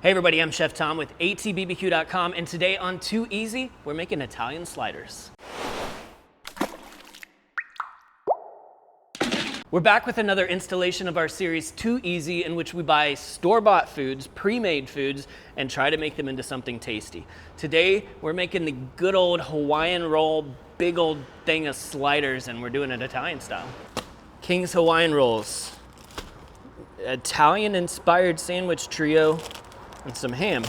Hey everybody, I'm Chef Tom with atbbq.com, and today on Too Easy, we're making Italian sliders. We're back with another installation of our series Too Easy, in which we buy store-bought foods, pre-made foods, and try to make them into something tasty. Today, we're making the good old Hawaiian roll, big old thing of sliders, and we're doing it Italian style. King's Hawaiian rolls, Italian-inspired sandwich trio, and some ham.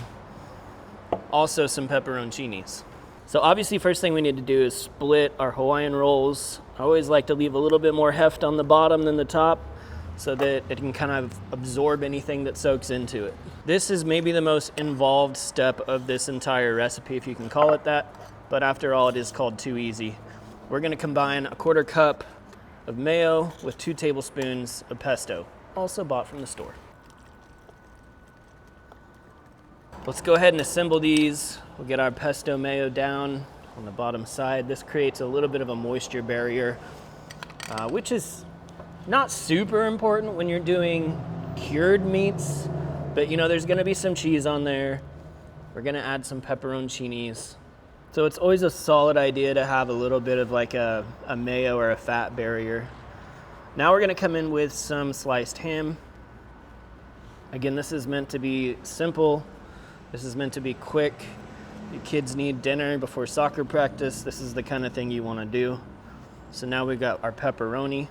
Also some pepperoncinis. So obviously first thing we need to do is split our Hawaiian rolls. I always like to leave a little bit more heft on the bottom than the top so that it can kind of absorb anything that soaks into it. This is maybe the most involved step of this entire recipe, if you can call it that, but after all, it is called Too Easy. We're gonna combine a 1/4 cup of mayo with 2 tablespoons of pesto, also bought from the store. Let's go ahead and assemble these. We'll get our pesto mayo down on the bottom side. This creates a little bit of a moisture barrier, which is not super important when you're doing cured meats, but you know, there's gonna be some cheese on there. We're gonna add some pepperoncinis. So it's always a solid idea to have a little bit of like a mayo or a fat barrier. Now we're gonna come in with some sliced ham. Again, this is meant to be simple. This is meant to be quick. Your kids need dinner before soccer practice. This is the kind of thing you want to do. So now we've got our pepperoni.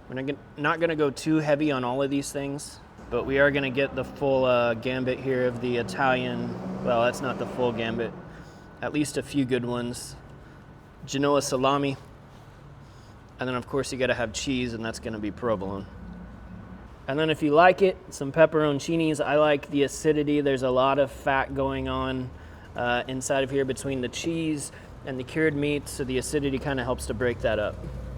We're not going to go too heavy on all of these things, but we are going to get the full gambit here of the Italian. Well, that's not the full gambit. At least a few good ones. Genoa salami. And then of course you got to have cheese, and that's going to be provolone. And then if you like it, some pepperoncinis. I like the acidity. There's a lot of fat going on inside of here between the cheese and the cured meat, so the acidity kind of helps to break that up.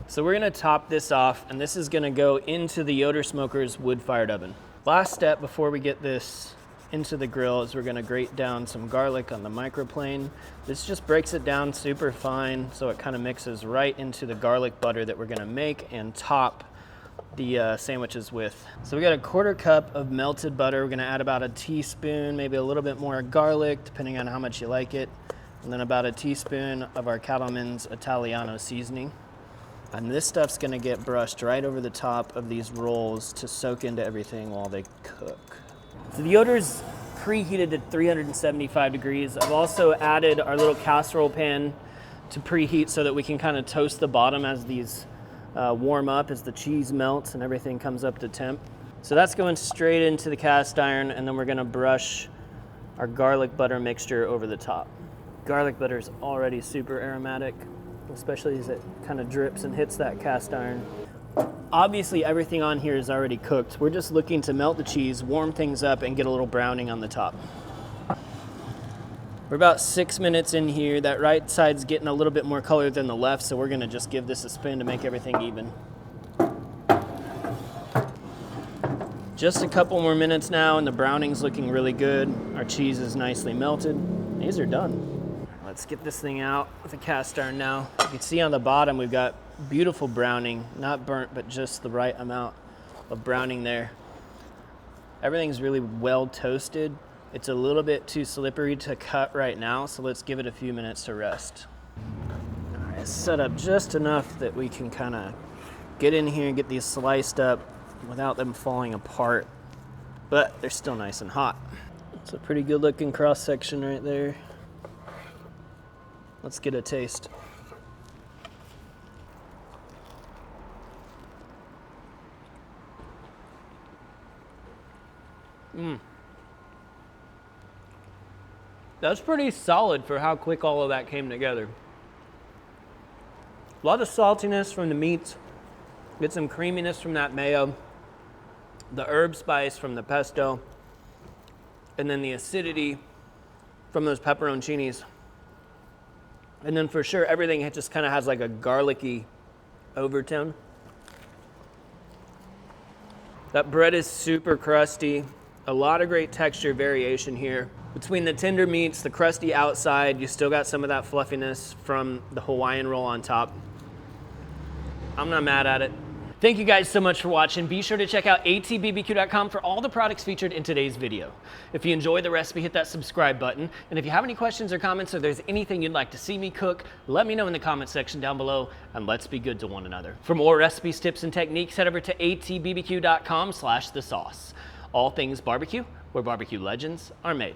So we're gonna top this off, and this is gonna go into the Yoder Smoker's wood-fired oven. Last step before we get this into the grill is we're gonna grate down some garlic on the microplane. This just breaks it down super fine, so it kind of mixes right into the garlic butter that we're gonna make and top the sandwiches with. So we got a 1/4 cup of melted butter. We're gonna add about a teaspoon, maybe a little bit more garlic, depending on how much you like it. And then about a teaspoon of our Cattleman's Italiano seasoning. And this stuff's gonna get brushed right over the top of these rolls to soak into everything while they cook. So the Yoder's preheated to 375 degrees. I've also added our little casserole pan to preheat so that we can kind of toast the bottom as these warm up, as the cheese melts and everything comes up to temp. So that's going straight into the cast iron, and then we're gonna brush our garlic butter mixture over the top. Garlic butter is already super aromatic, especially as it kind of drips and hits that cast iron. Obviously everything on here is already cooked. We're just looking to melt the cheese, warm things up, and get a little browning on the top. We're about 6 minutes in here. That right side's getting a little bit more color than the left, so we're gonna just give this a spin to make everything even. Just a couple more minutes now, and the browning's looking really good. Our cheese is nicely melted. These are done. Let's get this thing out with a cast iron now. You can see on the bottom we've got beautiful browning, not burnt, but just the right amount of browning there. Everything's really well toasted. It's a little bit too slippery to cut right now, so let's give it a few minutes to rest. All right, set up just enough that we can kind of get in here and get these sliced up without them falling apart, but they're still nice and hot. It's a pretty good looking cross section right there. Let's get a taste. That's pretty solid for how quick all of that came together. A lot of saltiness from the meats, get some creaminess from that mayo, the herb spice from the pesto, and then the acidity from those pepperoncinis. And then for sure, everything just kind of has like a garlicky overtone. That bread is super crusty. A lot of great texture variation here. Between the tender meats, the crusty outside, you still got some of that fluffiness from the Hawaiian roll on top. I'm not mad at it. Thank you guys so much for watching. Be sure to check out atbbq.com for all the products featured in today's video. If you enjoyed the recipe, hit that subscribe button. And if you have any questions or comments, or there's anything you'd like to see me cook, let me know in the comment section down below, and let's be good to one another. For more recipes, tips, and techniques, head over to atbbq.com/thesauce. All things barbecue, where barbecue legends are made.